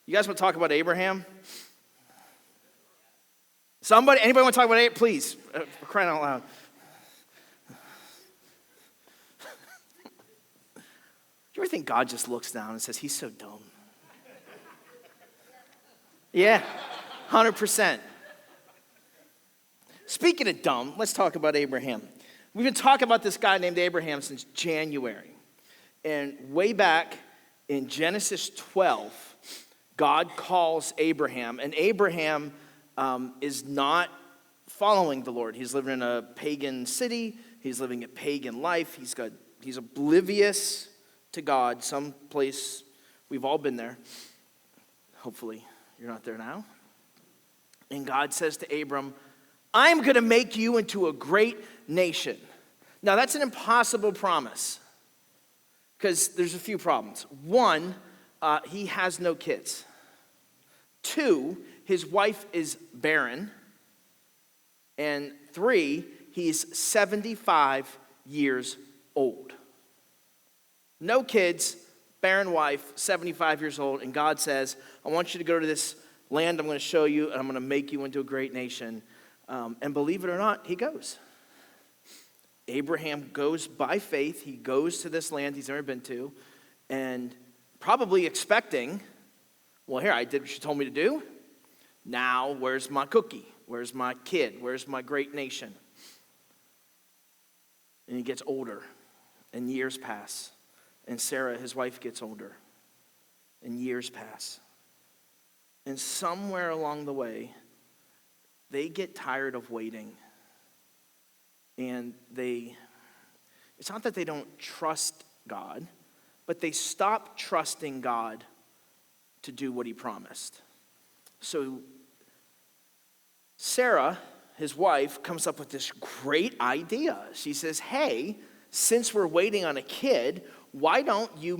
You guys want to talk about Abraham? Anybody want to talk about Abraham? Please, for crying out loud. Do you ever think God just looks down and says, he's so dumb? Yeah, 100%. Speaking of dumb, let's talk about Abraham. We've been talking about this guy named Abraham since January. And way back in Genesis 12, God calls Abraham. And Abraham is not following the Lord. He's living in a pagan city. He's living a pagan life. He's oblivious to God, someplace. We've all been there. Hopefully, you're not there now. And God says to Abram, I'm going to make you into a great nation. Now, that's an impossible promise because there's a few problems. One, he has no kids. Two, his wife is barren. And three, he's 75 years old. No kids, barren wife, 75 years old. And God says, I want you to go to this land I'm going to show you, and I'm going to make you into a great nation. And believe it or not, he goes. Abraham goes by faith. He goes to this land he's never been to, and probably expecting, well, here, I did what you told me to do. Now, where's my cookie? Where's my kid? Where's my great nation? And he gets older, and years pass. And Sarah, his wife, gets older, and years pass. And somewhere along the way, they get tired of waiting. And it's not that they don't trust God, but they stop trusting God to do what he promised. So Sarah, his wife, comes up with this great idea. She says, hey, since we're waiting on a kid, why don't you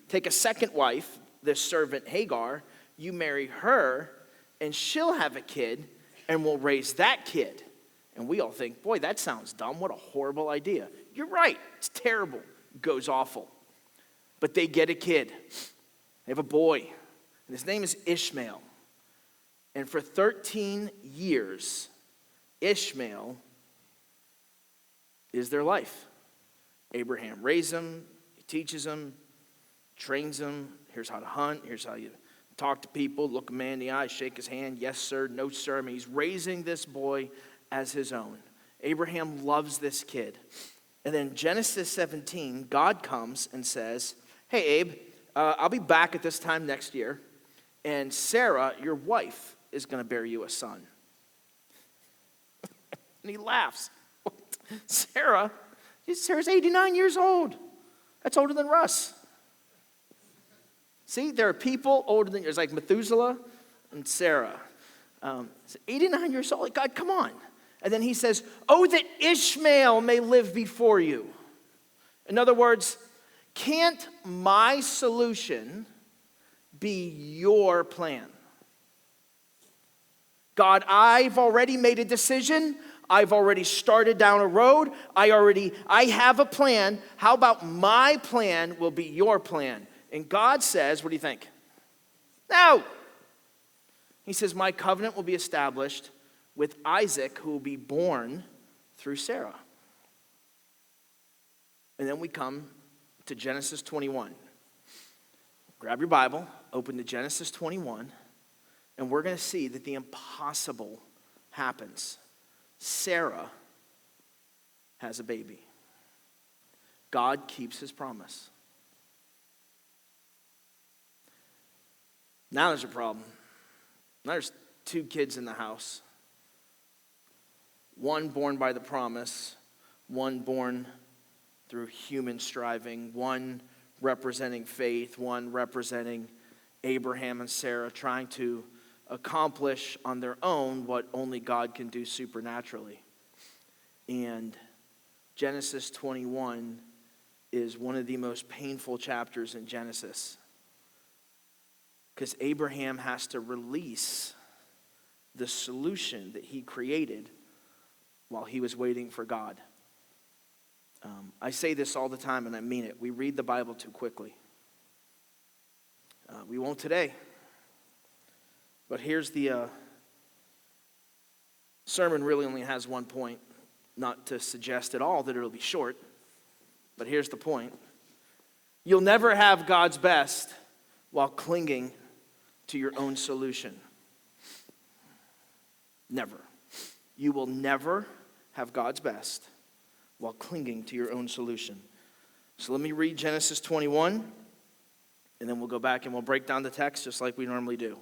take a second wife, this servant Hagar, you marry her, and she'll have a kid, and we'll raise that kid. And we all think, boy, that sounds dumb. What a horrible idea. You're right. It's terrible. It goes awful. But they get a kid. They have a boy. And his name is Ishmael. And for 13 years, Ishmael is their life. Abraham raised them. He teaches them. Trains them. Here's how to hunt. Here's how you talk to people. Look a man in the eye. Shake his hand. Yes, sir. No, sir. I mean, he's raising this boy as his own. Abraham loves this kid. And then Genesis 17, God comes and says, hey, Abe, I'll be back at this time next year, and Sarah, your wife, is going to bear you a son. And he laughs. Sarah's 89 years old. That's older than Russ. See, there are people older than, there's like Methuselah and Sarah. 89 years old. God, come on. And then he says, oh, that Ishmael may live before you. In other words, can't my solution be your plan? God, I've already made a decision. I've already started down a road. I have a plan. How about my plan will be your plan? And God says, what do you think? No. He says, my covenant will be established with Isaac, who will be born through Sarah. And then we come to Genesis 21. Grab your Bible, open to Genesis 21, and we're going to see that the impossible happens. Sarah has a baby. God keeps his promise. Now there's a problem. Now there's two kids in the house. One born by the promise, one born through human striving, one representing faith, one representing Abraham and Sarah trying to accomplish on their own what only God can do supernaturally. And Genesis 21 is one of the most painful chapters in Genesis, because Abraham has to release the solution that he created while he was waiting for God. I say this all the time, and I mean it. We read the Bible too quickly. We won't today. But here's the sermon really only has one point, not to suggest at all that it'll be short, but here's the point. You'll never have God's best while clinging to your own solution. Never. You will never have God's best while clinging to your own solution. So let me read Genesis 21, and then we'll go back and we'll break down the text just like we normally do.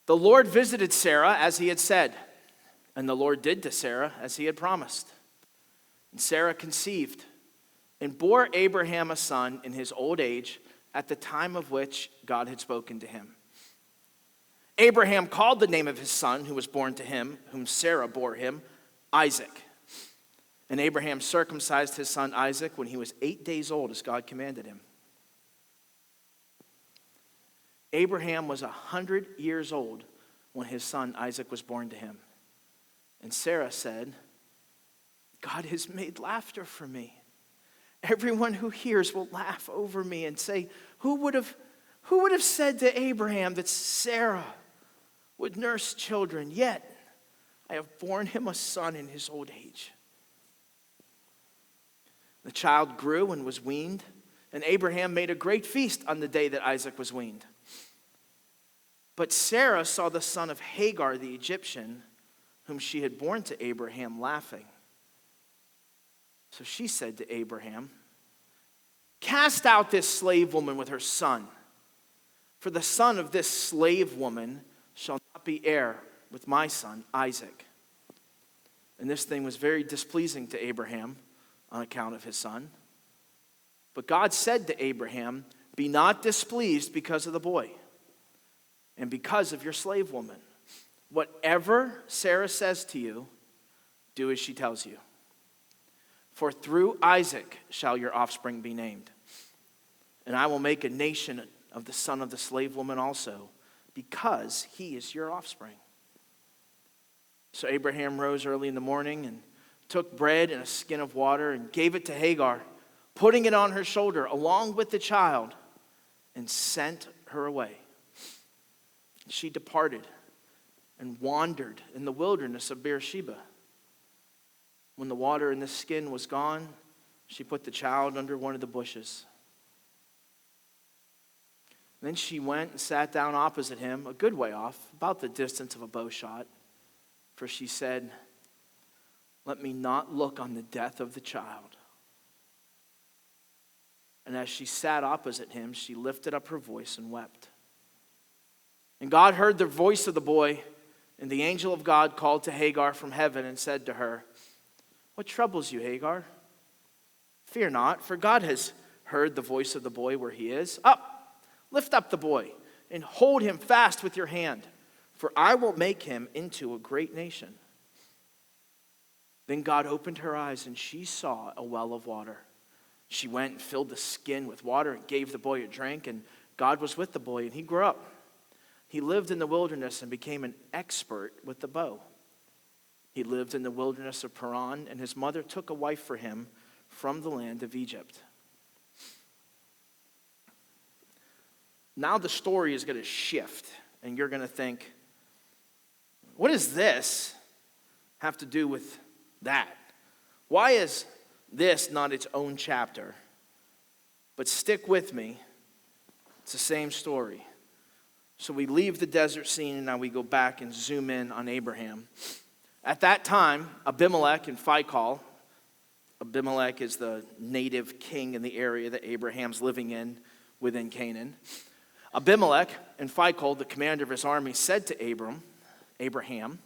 The Lord visited Sarah as he had said, and the Lord did to Sarah as he had promised. And Sarah conceived and bore Abraham a son in his old age at the time of which God had spoken to him. Abraham called the name of his son who was born to him, whom Sarah bore him, Isaac. And Abraham circumcised his son Isaac when he was 8 days old, as God commanded him. Abraham was 100 years old when his son Isaac was born to him. And Sarah said, God has made laughter for me. Everyone who hears will laugh over me and say, who would have said to Abraham that Sarah would nurse children? Yet I have borne him a son in his old age. The child grew and was weaned, and Abraham made a great feast on the day that Isaac was weaned. But Sarah saw the son of Hagar the Egyptian, whom she had borne to Abraham, laughing. So she said to Abraham, cast out this slave woman with her son, for the son of this slave woman shall not be heir with my son Isaac. And this thing was very displeasing to Abraham on account of his son. But God said to Abraham, be not displeased because of the boy and because of your slave woman. Whatever Sarah says to you, do as she tells you. For through Isaac shall your offspring be named. And I will make a nation of the son of the slave woman also, because he is your offspring. So Abraham rose early in the morning and took bread and a skin of water and gave it to Hagar, putting it on her shoulder along with the child, and sent her away. She departed and wandered in the wilderness of Beersheba. When the water in the skin was gone, she put the child under one of the bushes. Then she went and sat down opposite him, a good way off, about the distance of a bow shot. For she said, let me not look on the death of the child. And as she sat opposite him, she lifted up her voice and wept. And God heard the voice of the boy, and the angel of God called to Hagar from heaven and said to her, what troubles you, Hagar? Fear not, for God has heard the voice of the boy where he is. Up, lift up the boy, and hold him fast with your hand, for I will make him into a great nation. Then God opened her eyes, and she saw a well of water. She went and filled the skin with water and gave the boy a drink, and God was with the boy, and he grew up. He lived in the wilderness and became an expert with the bow. He lived in the wilderness of Paran, and his mother took a wife for him from the land of Egypt. Now the story is going to shift, and you're going to think, what does this have to do with that? Why is this not its own chapter? But stick with me. It's the same story. So we leave the desert scene, and now we go back and zoom in on Abraham. At that time, Abimelech and Phicol, Abimelech is the native king in the area that Abraham's living in within Canaan. Abimelech and Phicol, the commander of his army, said to Abraham,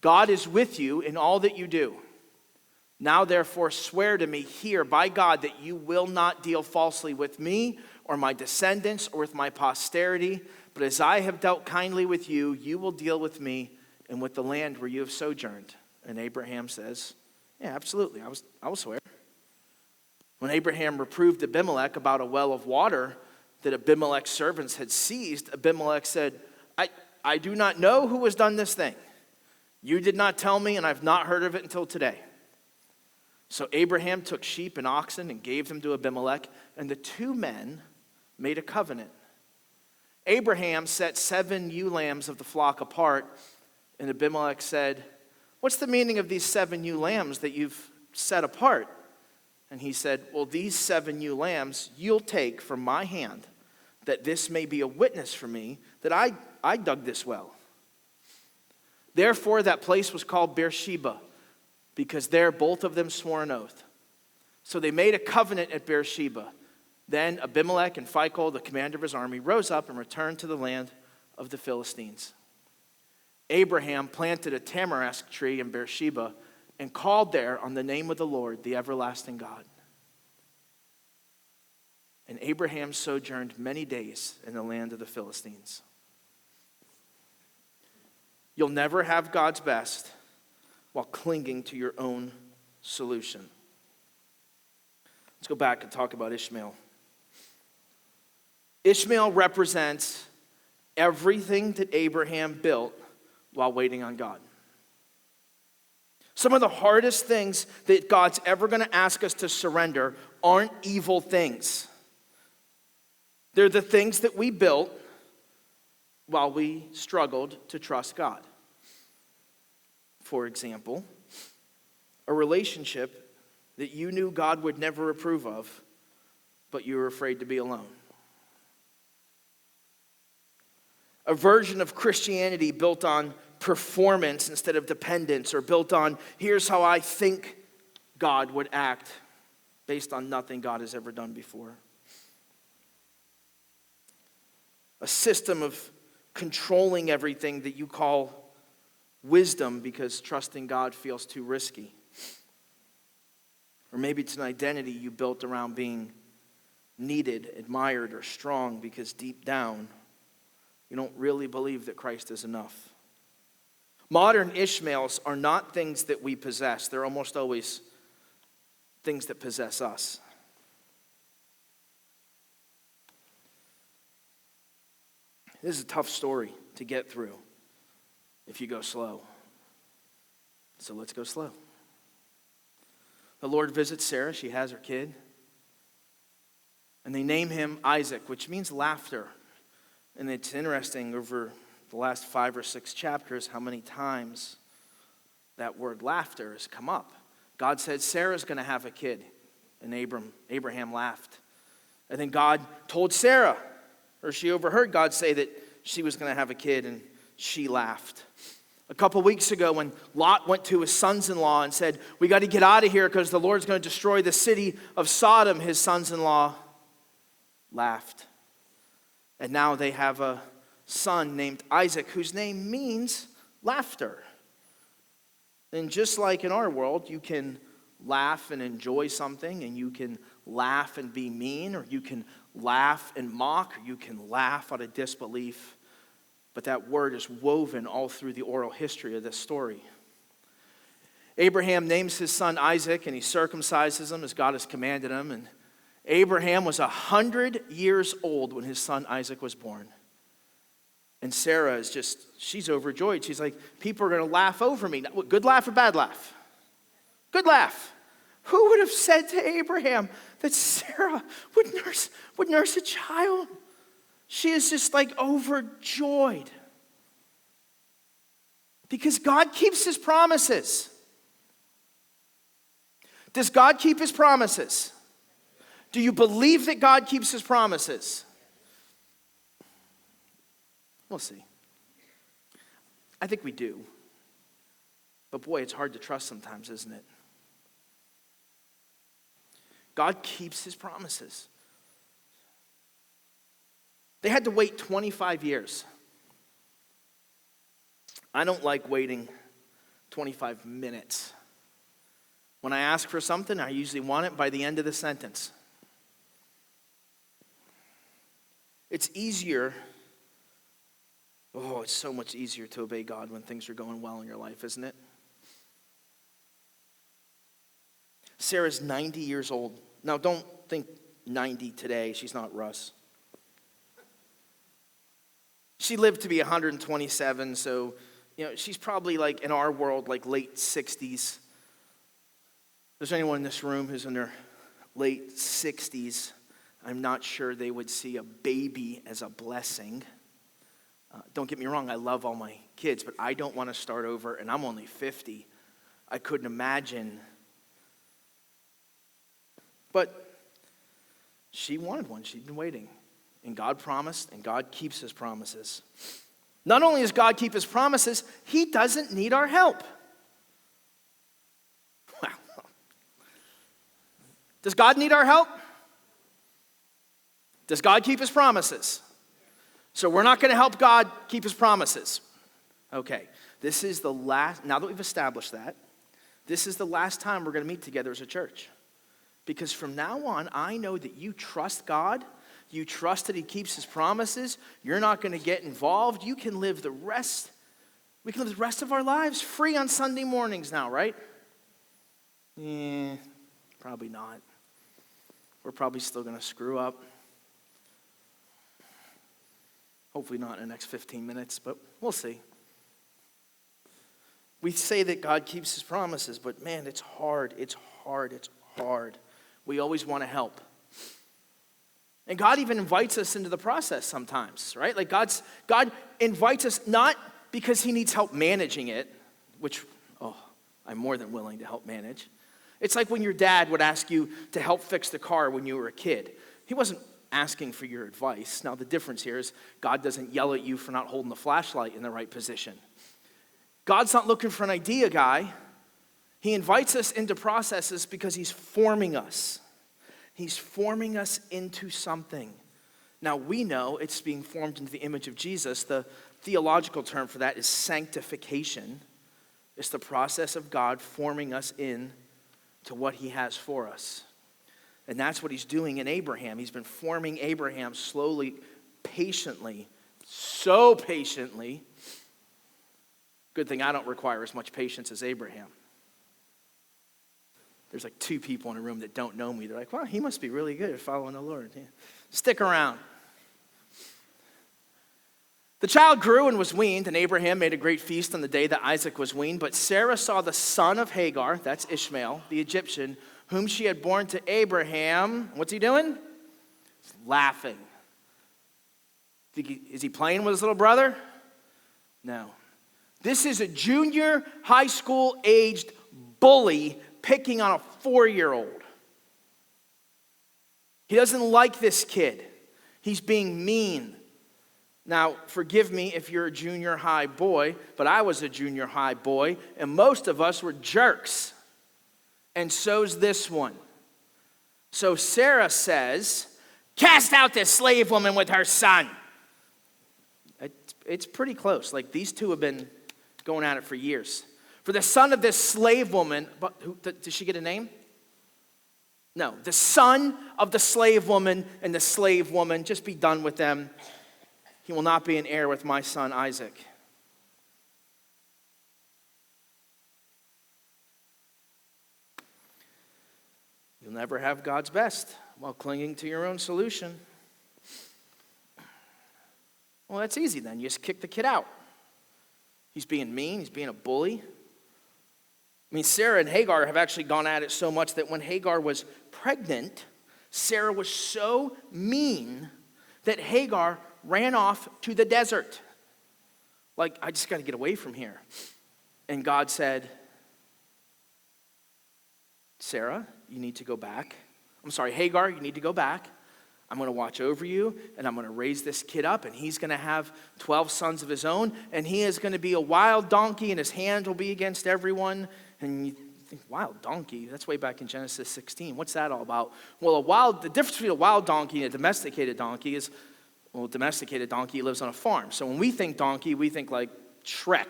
God is with you in all that you do. Now therefore swear to me here by God that you will not deal falsely with me or my descendants or with my posterity, but as I have dealt kindly with you, you will deal with me and with the land where you have sojourned. And Abraham says, yeah, absolutely, I will swear. When Abraham reproved Abimelech about a well of water that Abimelech's servants had seized, Abimelech said, I do not know who has done this thing. You did not tell me, and I've not heard of it until today. So Abraham took sheep and oxen and gave them to Abimelech, and the two men made a covenant. Abraham set 7 ewe lambs of the flock apart, and Abimelech said, "What's the meaning of these 7 ewe lambs that you've set apart?" And he said, "Well, these 7 ewe lambs you'll take from my hand, that this may be a witness for me that I dug this well." Therefore, that place was called Beersheba, because there both of them swore an oath. So they made a covenant at Beersheba. Then Abimelech and Phicol, the commander of his army, rose up and returned to the land of the Philistines. Abraham planted a tamarisk tree in Beersheba and called there on the name of the Lord, the everlasting God. And Abraham sojourned many days in the land of the Philistines. You'll never have God's best while clinging to your own solution. Let's go back and talk about Ishmael. Ishmael represents everything that Abraham built while waiting on God. Some of the hardest things that God's ever going to ask us to surrender aren't evil things. They're the things that we built while we struggled to trust God. For example, a relationship that you knew God would never approve of, but you were afraid to be alone. A version of Christianity built on performance instead of dependence, or built on, here's how I think God would act, based on nothing God has ever done before. A system of controlling everything that you call wisdom because trusting God feels too risky. Or maybe it's an identity you built around being needed, admired, or strong because deep down you don't really believe that Christ is enough. Modern Ishmaels are not things that we possess. They're almost always things that possess us. This is a tough story to get through if you go slow. So let's go slow. The Lord visits Sarah. She has her kid. And they name him Isaac, which means laughter. And it's interesting over the last 5 or 6 chapters how many times that word laughter has come up. God said Sarah's going to have a kid. And Abraham laughed. And then God told Sarah, or she overheard God say that she was going to have a kid, and she laughed. A couple weeks ago when Lot went to his sons-in-law and said, we got to get out of here because the Lord's going to destroy the city of Sodom, his sons-in-law laughed. And now they have a son named Isaac, whose name means laughter. And just like in our world, you can laugh and enjoy something, and you can laugh and be mean, or you can laugh and mock, or you can laugh out of disbelief. But that word is woven all through the oral history of this story. Abraham names his son Isaac, and he circumcises him as God has commanded him. And Abraham was 100 years old when his son Isaac was born. And Sarah is she's overjoyed. She's like, people are going to laugh over me. Good laugh or bad laugh? Good laugh. Who would have said to Abraham that Sarah would nurse a child? She is just like overjoyed. Because God keeps his promises. Does God keep his promises? Do you believe that God keeps his promises? We'll see. I think we do. But boy, it's hard to trust sometimes, isn't it? God keeps his promises. They had to wait 25 years. I don't like waiting 25 minutes. When I ask for something, I usually want it by the end of the sentence. It's easier. It's so much easier to obey God when things are going well in your life, isn't it? Sarah's 90 years old. Now, don't think 90 today. She's not Russ. She lived to be 127, so she's probably like in our world, like late 60s. If there's anyone in this room who's in their late 60s, I'm not sure they would see a baby as a blessing. Don't get me wrong, I love all my kids, but I don't want to start over, and I'm only 50. I couldn't imagine. But she wanted one. She'd been waiting. And God promised, and God keeps his promises. Not only does God keep his promises, he doesn't need our help. Wow. Does God need our help? Does God keep his promises? So we're not going to help God keep his promises. Okay, this is the last, now that we've established that, this is the last time we're going to meet together as a church. Because from now on, I know that you trust God. You trust that he keeps his promises. You're not going to get involved. You can live the rest. We can live the rest of our lives free on Sunday mornings now, right? Probably not. We're probably still going to screw up. Hopefully not in the next 15 minutes, but we'll see. We say that God keeps his promises, but man, it's hard. It's hard. It's hard. We always want to help. And God even invites us into the process sometimes, right? Like God invites us not because he needs help managing it, which, I'm more than willing to help manage. It's like when your dad would ask you to help fix the car when you were a kid. He wasn't asking for your advice. Now, the difference here is God doesn't yell at you for not holding the flashlight in the right position. God's not looking for an idea guy. He invites us into processes because he's forming us. He's forming us into something. Now, we know it's being formed into the image of Jesus. The theological term for that is sanctification. It's the process of God forming us in to what he has for us. And that's what he's doing in Abraham. He's been forming Abraham slowly, patiently, so patiently. Good thing I don't require as much patience as Abraham. There's like 2 people in a room that don't know me. They're like, wow, he must be really good at following the Lord. Yeah. Stick around. The child grew and was weaned, and Abraham made a great feast on the day that Isaac was weaned. But Sarah saw the son of Hagar, that's Ishmael, the Egyptian, whom she had born to Abraham. What's he doing? He's laughing. Is he playing with his little brother? No. This is a junior high school aged bully picking on a 4-year-old. He doesn't like this kid. He's being mean. Now, forgive me if you're a junior high boy, but I was a junior high boy, and most of us were jerks. And so's this one. So Sarah says, cast out this slave woman with her son. It's pretty close. Like these two have been going at it for years. For the son of this slave woman, did she get a name? No, the son of the slave woman and the slave woman, just be done with them. He will not be an heir with my son Isaac. You'll never have God's best while clinging to your own solution. Well, that's easy then. You just kick the kid out. He's being mean. He's being a bully. I mean, Sarah and Hagar have actually gone at it so much that when Hagar was pregnant, Sarah was so mean that Hagar ran off to the desert. Like, I just got to get away from here. And God said, Sarah, you need to go back. I'm sorry, Hagar, you need to go back. I'm going to watch over you, and I'm going to raise this kid up, and he's going to have 12 sons of his own, and he is going to be a wild donkey, and his hand will be against everyone. And you think, wild donkey? That's way back in Genesis 16. What's that all about? Well, the difference between a wild donkey and a domesticated donkey is, well, a domesticated donkey lives on a farm. So when we think donkey, we think like Shrek,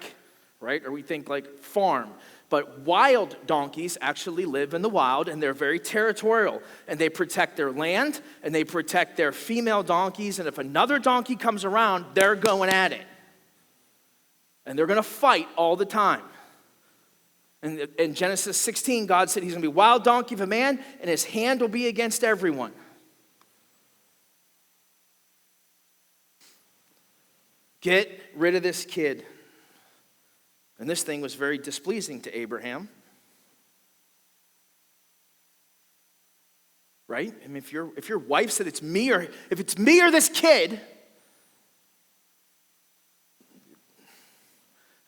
right? Or we think like farm. But wild donkeys actually live in the wild, and they're very territorial. And they protect their land, and they protect their female donkeys. And if another donkey comes around, they're going at it. And they're going to fight all the time. And in Genesis 16, God said he's going to be a wild donkey of a man, and his hand will be against everyone. Get rid of this kid. And this thing was very displeasing to Abraham. Right? I mean, if your wife said it's me or this kid,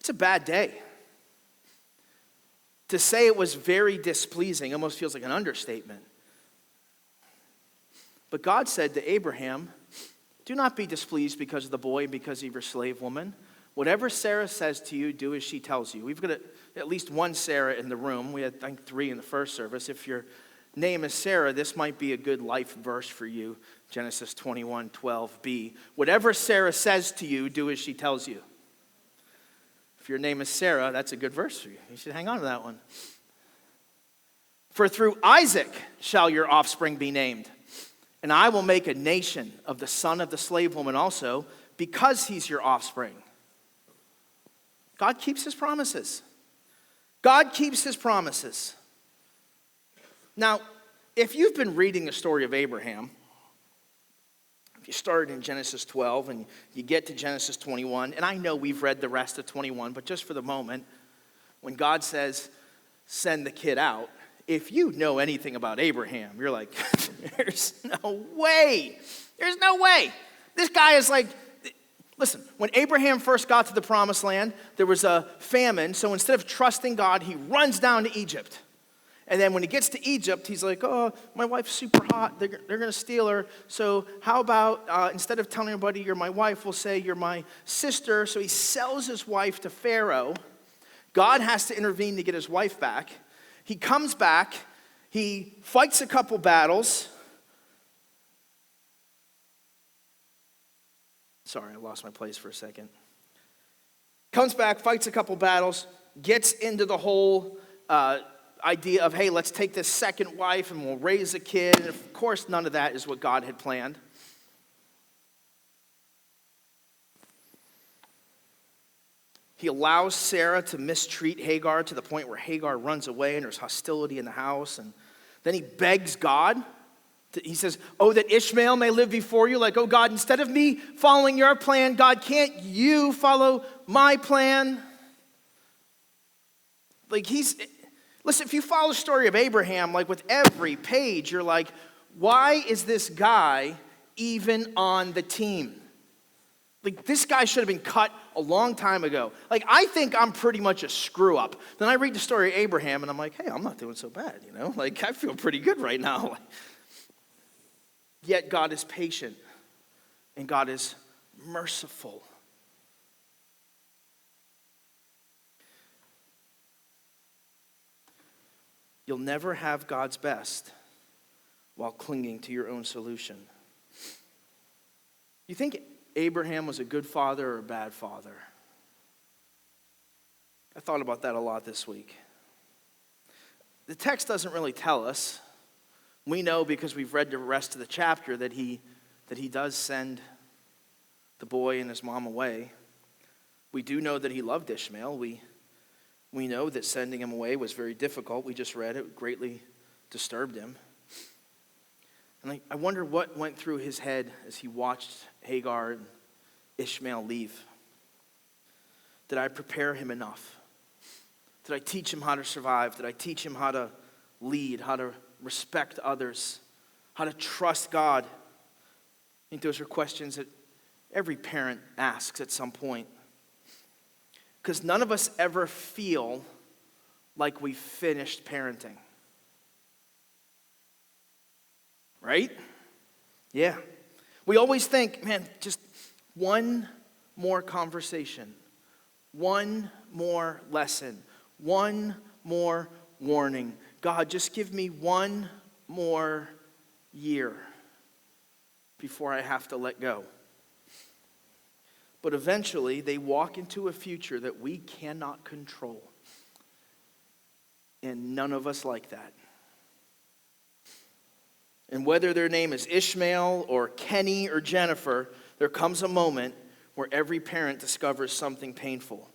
It's a bad day. To say it was very displeasing almost feels like an understatement. But God said to Abraham, do not be displeased because of the boy and because of your slave woman. Whatever Sarah says to you, do as she tells you. We've got at least one Sarah in the room. We had, I think, 3 in the first service. If your name is Sarah, this might be a good life verse for you. Genesis 21:12b. Whatever Sarah says to you, do as she tells you. If your name is Sarah, that's a good verse for you. You should hang on to that one. For through Isaac shall your offspring be named. And I will make a nation of the son of the slave woman also, because he's your offspring. God keeps his promises. God keeps his promises. Now, if you've been reading the story of Abraham, if you started in Genesis 12 and you get to Genesis 21, and I know we've read the rest of 21, but just for the moment, when God says, send the kid out, if you know anything about Abraham, you're like, there's no way. There's no way. This guy is like, listen, when Abraham first got to the promised land, there was a famine. So instead of trusting God, he runs down to Egypt. And then when he gets to Egypt, he's like, oh, my wife's super hot. They're going to steal her. So how about instead of telling everybody you're my wife, we'll say you're my sister. So he sells his wife to Pharaoh. God has to intervene to get his wife back. He comes back, he fights a couple battles. Sorry, I lost my place for a second. Comes back, fights a couple battles, gets into the whole idea of, hey, let's take this second wife and we'll raise a kid. And of course, none of that is what God had planned. He allows Sarah to mistreat Hagar to the point where Hagar runs away and there's hostility in the house. And then he begs God. He says, oh, that Ishmael may live before you. Like, oh, God, instead of me following your plan, God, can't you follow my plan? Like listen, if you follow the story of Abraham, like with every page, you're like, why is this guy even on the team? Like, this guy should have been cut a long time ago. Like, I think I'm pretty much a screw up. Then I read the story of Abraham, and I'm like, hey, I'm not doing so bad, you know? Like, I feel pretty good right now. Yet God is patient, and God is merciful. You'll never have God's best while clinging to your own solution. You think Abraham was a good father or a bad father? I thought about that a lot this week. The text doesn't really tell us. We know because we've read the rest of the chapter that he does send the boy and his mom away. We do know that he loved Ishmael. We know that sending him away was very difficult. We just read it greatly disturbed him. And I wonder what went through his head as he watched Hagar and Ishmael leave. Did I prepare him enough? Did I teach him how to survive? Did I teach him how to lead, how to respect others, how to trust God? I think those are questions that every parent asks at some point. Because none of us ever feel like we finished parenting. Right? Yeah. We always think, man, just one more conversation, one more lesson, one more warning. God, just give me one more year before I have to let go. But eventually, they walk into a future that we cannot control. And none of us like that. And whether their name is Ishmael or Kenny or Jennifer, there comes a moment where every parent discovers something painful.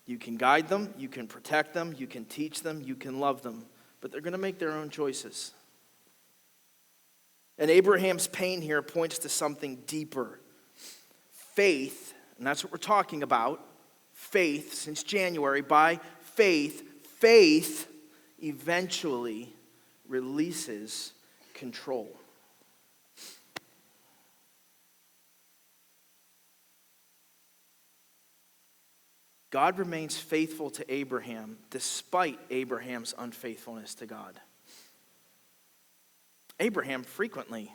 You can guide them, you can protect them, you can teach them, you can love them, but they're going to make their own choices. And Abraham's pain here points to something deeper. Faith, and that's what we're talking about, faith, since January, by faith eventually releases control. God remains faithful to Abraham despite Abraham's unfaithfulness to God. Abraham frequently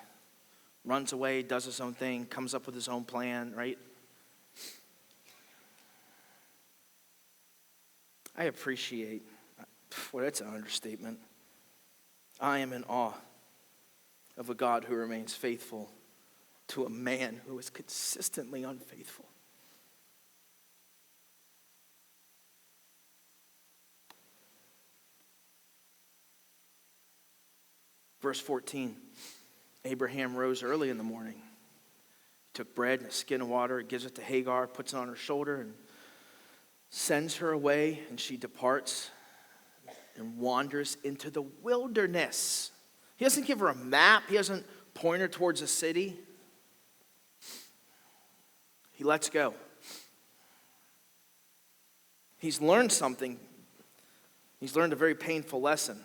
runs away, does his own thing, comes up with his own plan, right? I appreciate, well, that's an understatement. I am in awe of a God who remains faithful to a man who is consistently unfaithful. Verse 14, Abraham rose early in the morning. He took bread and a skin of water, gives it to Hagar, puts it on her shoulder, and sends her away, and she departs and wanders into the wilderness. He doesn't give her a map. He doesn't point her towards a city. He lets go. He's learned something. He's learned a very painful lesson.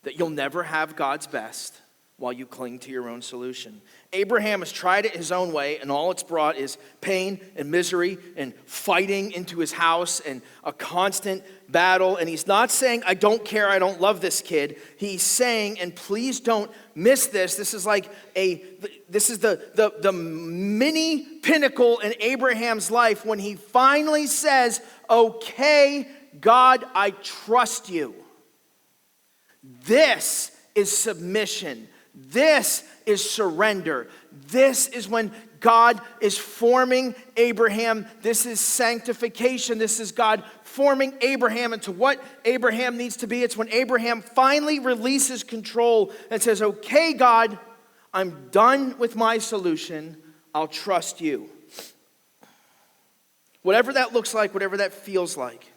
That you'll never have God's best while you cling to your own solution. Abraham has tried it his own way, and all it's brought is pain and misery and fighting into his house and a constant battle. And he's not saying, I don't care, I don't love this kid. He's saying, and please don't miss this, this is the mini pinnacle in Abraham's life when he finally says, okay, God, I trust you. This is submission. This is surrender. This is when God is forming Abraham. This is sanctification. This is God forming Abraham into what Abraham needs to be. It's when Abraham finally releases control and says, okay, God, I'm done with my solution. I'll trust you. Whatever that looks like, whatever that feels like.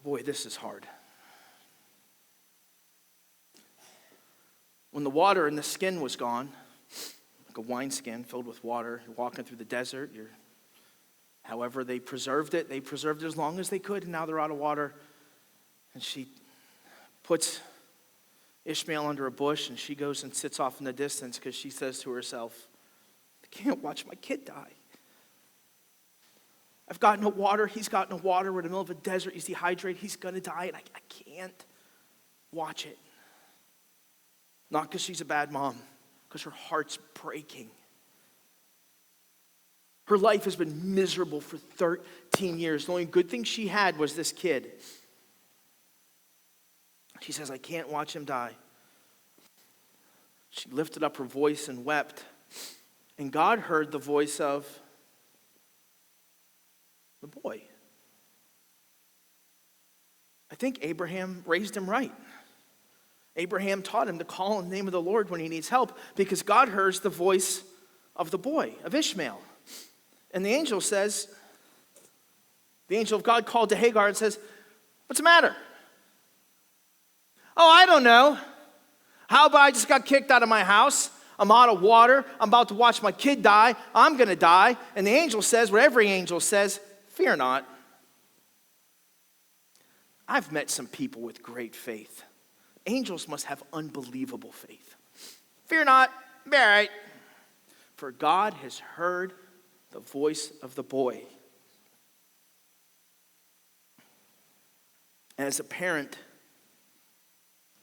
Boy, this is hard. When the water in the skin was gone, like a wineskin filled with water, you're walking through the desert, however they preserved it as long as they could, and now they're out of water. And she puts Ishmael under a bush, and she goes and sits off in the distance because she says to herself, I can't watch my kid die. I've got no water. He's got no water. We're in the middle of a desert. He's dehydrated. He's going to die, and I can't watch it. Not because she's a bad mom, because her heart's breaking. Her life has been miserable for 13 years. The only good thing she had was this kid. She says, I can't watch him die. She lifted up her voice and wept. And God heard the voice of the boy. I think Abraham raised him right. Abraham taught him to call on the name of the Lord when he needs help because God hears the voice of the boy, of Ishmael. And the angel of God called to Hagar and says, what's the matter? Oh, I don't know. How about I just got kicked out of my house? I'm out of water. I'm about to watch my kid die. I'm going to die. And the angel says what every angel says, fear not. I've met some people with great faith. Angels must have unbelievable faith. Fear not, be all right. For God has heard the voice of the boy. As a parent,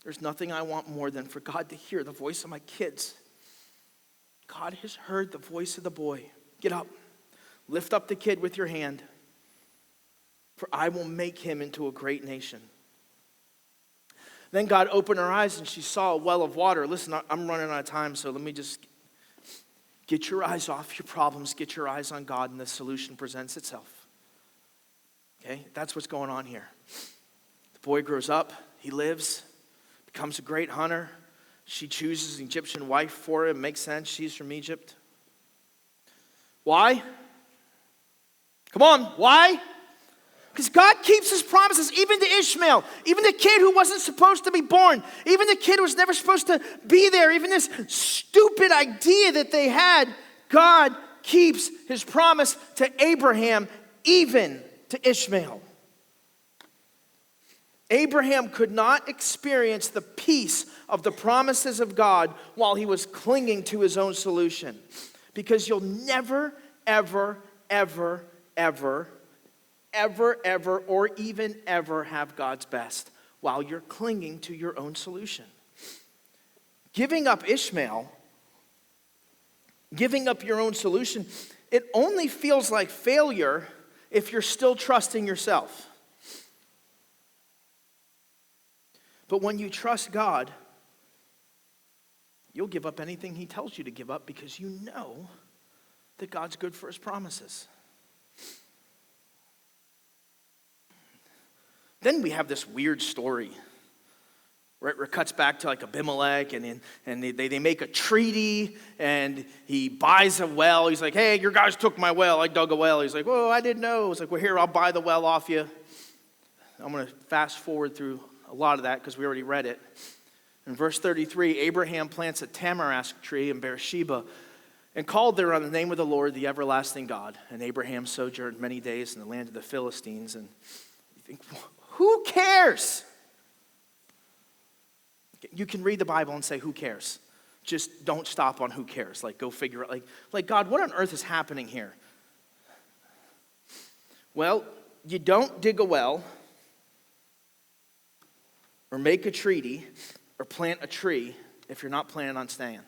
there's nothing I want more than for God to hear the voice of my kids. God has heard the voice of the boy. Get up. Lift up the kid with your hand. For I will make him into a great nation. Then God opened her eyes and she saw a well of water. Listen, I'm running out of time, so let me just get your eyes off your problems. Get your eyes on God and the solution presents itself. Okay, that's what's going on here. The boy grows up. He lives, becomes a great hunter. She chooses an Egyptian wife for him. Makes sense. She's from Egypt. Why? Come on, why? Because God keeps his promises, even to Ishmael, even the kid who wasn't supposed to be born, even the kid who was never supposed to be there, even this stupid idea that they had, God keeps his promise to Abraham, even to Ishmael. Abraham could not experience the peace of the promises of God while he was clinging to his own solution. Because you'll never, ever, ever, ever, ever, ever, or even ever have God's best while you're clinging to your own solution. Giving up Ishmael, giving up your own solution, it only feels like failure if you're still trusting yourself. But when you trust God, you'll give up anything he tells you to give up because you know that God's good for his promises. Then we have this weird story, right, where it cuts back to like Abimelech, and they make a treaty, and he buys a well. He's like, hey, your guys took my well. I dug a well. He's like, whoa, I didn't know. It's like, well, here, I'll buy the well off you. I'm going to fast forward through a lot of that because we already read it. In verse 33, Abraham plants a tamarisk tree in Beersheba and called there on the name of the Lord, the everlasting God. And Abraham sojourned many days in the land of the Philistines. And you think, who cares? You can read the Bible and say, who cares? Just don't stop on who cares. Like, go figure out, like God, what on earth is happening here? Well, you don't dig a well or make a treaty or plant a tree if you're not planning on staying.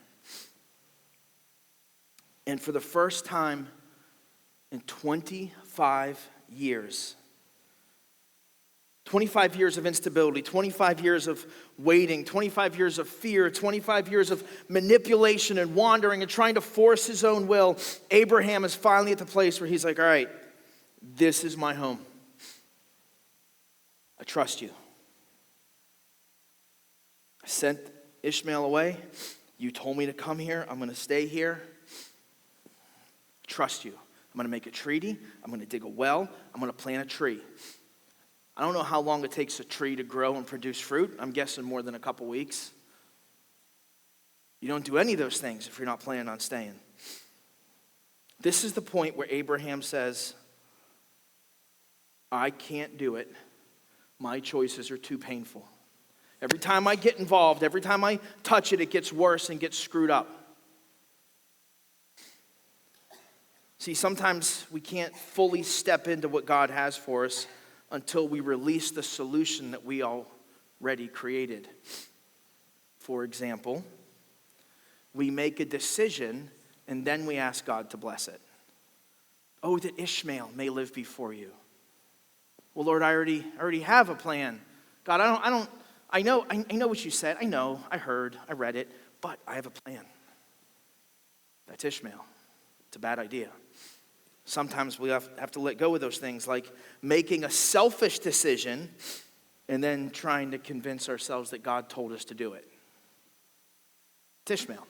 And for the first time in 25 years, 25 years of instability, 25 years of waiting, 25 years of fear, 25 years of manipulation and wandering and trying to force his own will, Abraham is finally at the place where he's like, all right, this is my home. I trust you. I sent Ishmael away. You told me to come here. I'm going to stay here. Trust you. I'm going to make a treaty. I'm going to dig a well. I'm going to plant a tree. I don't know how long it takes a tree to grow and produce fruit. I'm guessing more than a couple weeks. You don't do any of those things if you're not planning on staying. This is the point where Abraham says, I can't do it. My choices are too painful. Every time I get involved, every time I touch it, it gets worse and gets screwed up. See, sometimes we can't fully step into what God has for us until we release the solution that we already created. For example, we make a decision and then we ask God to bless it. Oh, that Ishmael may live before you. Well, Lord, I already have a plan. God, I know what you said. I know, I heard, I read it, but I have a plan. That's Ishmael. It's a bad idea. Sometimes we have to let go of those things, like making a selfish decision and then trying to convince ourselves that God told us to do it. It's Ishmael.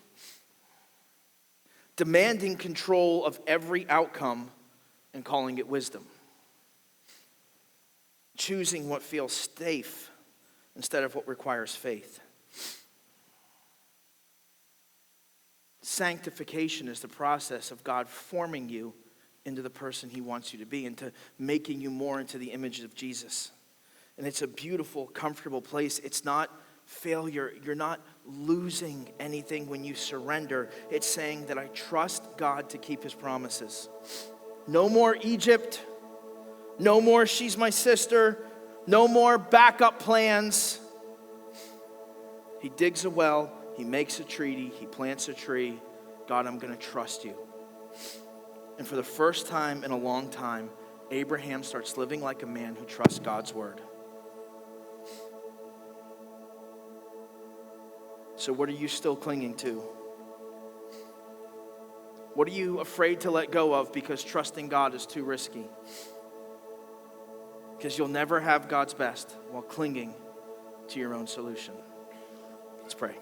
Demanding control of every outcome and calling it wisdom. Choosing what feels safe instead of what requires faith. Sanctification is the process of God forming you into the person he wants you to be, into making you more into the image of Jesus. And it's a beautiful, comfortable place. It's not failure. You're not losing anything when you surrender. It's saying that I trust God to keep his promises. No more Egypt. No more she's my sister. No more backup plans. He digs a well. He makes a treaty. He plants a tree. God, I'm going to trust you. And for the first time in a long time, Abraham starts living like a man who trusts God's word. So what are you still clinging to? What are you afraid to let go of because trusting God is too risky? Because you'll never have God's best while clinging to your own solution. Let's pray.